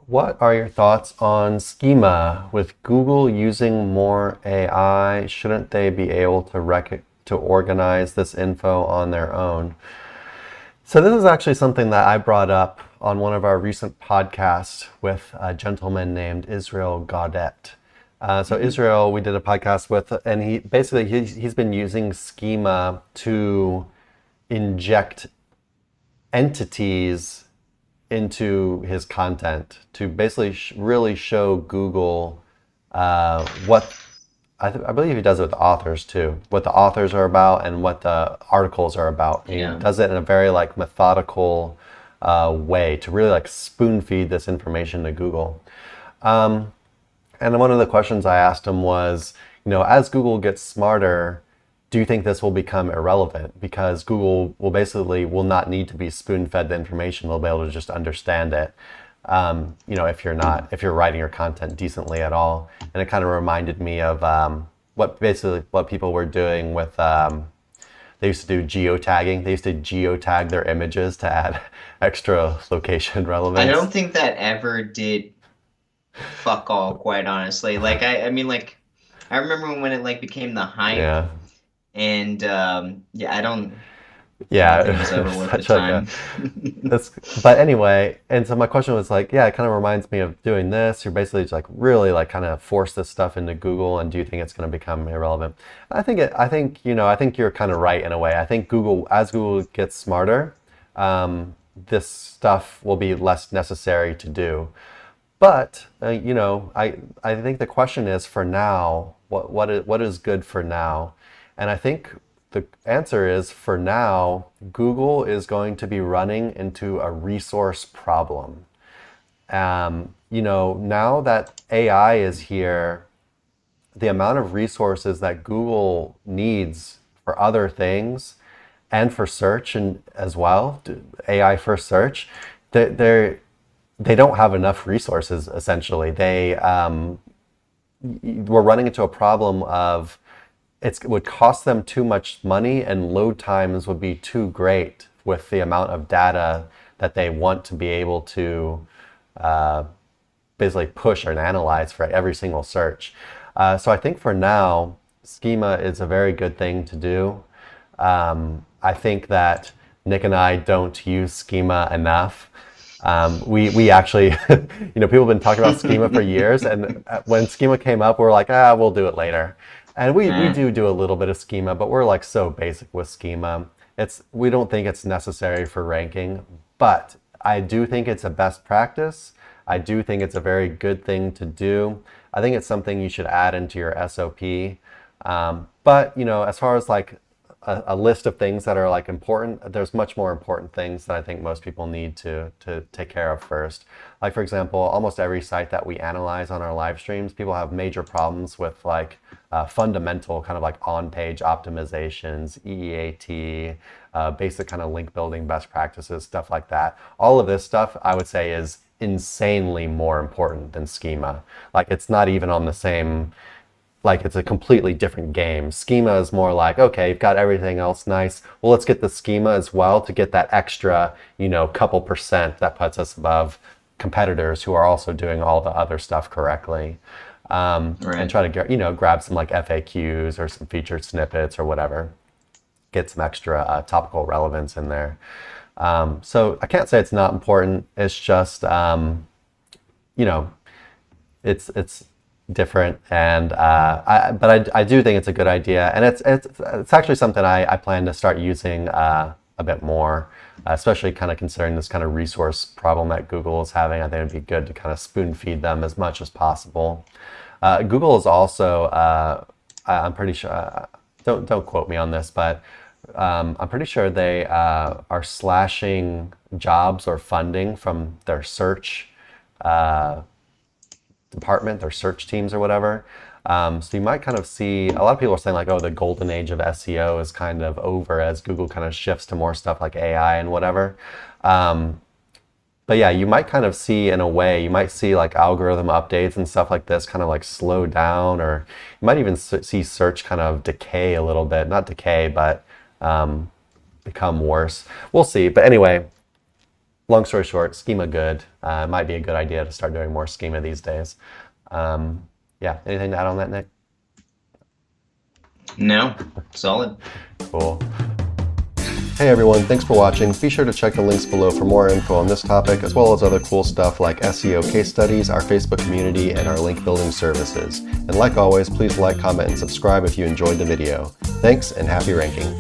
What are your thoughts on schema? With Google using more AI, shouldn't they be able to organize this info on their own? So this is actually something that I brought up on one of our recent podcasts with a gentleman named Israel Gaudet. So Israel, we did a podcast with, and he's been using schema to inject entities into his content to basically really show Google what I believe he does it with authors too, what the authors are about and what the articles are about. He Yeah. does it in a very like methodical way to really like spoon feed this information to Google. And one of the questions I asked him was, as Google gets smarter, do you think this will become irrelevant? Because Google will not need to be spoon-fed the information; they'll be able to just understand it. If you're writing your content decently at all. And it kind of reminded me of what people were doing with. They used to do geotagging. They used to geotag their images to add extra location I relevance. don't think that ever did fuck all, quite honestly. I mean, I remember when it like became the hype, Yeah. and yeah, I don't Yeah, think it was it ever was worth the such like a time. that's but anyway, and so my question was like, yeah, it kind of reminds me of doing this. You're basically just like really like kind of force this stuff into Google, and do you think it's going to become irrelevant? I think you're kind of right in a way. I think as Google gets smarter, this stuff will be less necessary to do. But I think the question is for now, what is good for now? And I think the answer is for now, Google is going to be running into a resource problem. Now that AI is here, the amount of resources that Google needs for other things and for search and as well, AI for search, they're they don't have enough resources. Essentially, they we're running into a problem of it would cost them too much money and load times would be too great with the amount of data that they want to be able to basically push and analyze for every single search. So I think for now, schema is a very good thing to do. I think that Nick and I don't use schema enough. We actually, people have been talking about schema for years, and when schema came up, we're like, we'll do it later. And we Eh. do a little bit of schema, but we're like so basic with schema. We don't think it's necessary for ranking, but I do think it's a best practice. I do think it's a very good thing to do. I think it's something you should add into your SOP. But as far as like a list of things that are like important, there's much more important things that I think most people need to take care of first. Like for example, almost every site that we analyze on our live streams, people have major problems with like fundamental kind of like on-page optimizations, EEAT, basic kind of link building best practices, stuff like that. All of this stuff I would say is insanely more important than schema. Like it's not even on the same, like it's a completely different game. Schema is more like, okay, you've got everything else nice. Well, let's get the schema as well to get that extra, couple percent that puts us above competitors who are also doing all the other stuff correctly. And Right. try to get, grab some like FAQs or some featured snippets or whatever. Get some extra topical relevance in there. So I can't say it's not important. It's just, you know, it's different, and I do think it's a good idea, and it's actually something I plan to start using a bit more, especially kind of considering this kind of resource problem that Google is having. I think it'd be good to kind of spoon feed them as much as possible. Google is also, I'm pretty sure, don't quote me on this, but I'm pretty sure they are slashing jobs or funding from their search department, their search teams or whatever. So you might kind of see a lot of people are saying like, oh, the golden age of SEO is kind of over as Google kind of shifts to more stuff like AI and whatever. But yeah, you might kind of see in a way, you might see like algorithm updates and stuff like this kind of like slow down, or you might even see search kind of decay a little bit, not decay, but become worse. We'll see. But anyway, long story short, schema good. Might be a good idea to start doing more schema these days. Yeah, anything to add on that, Nick? No, solid. Cool. Hey everyone, thanks for watching. Be sure to check the links below for more info on this topic, as well as other cool stuff like SEO case studies, our Facebook community, and our link building services. And like always, please like, comment, and subscribe if you enjoyed the video. Thanks, and happy ranking.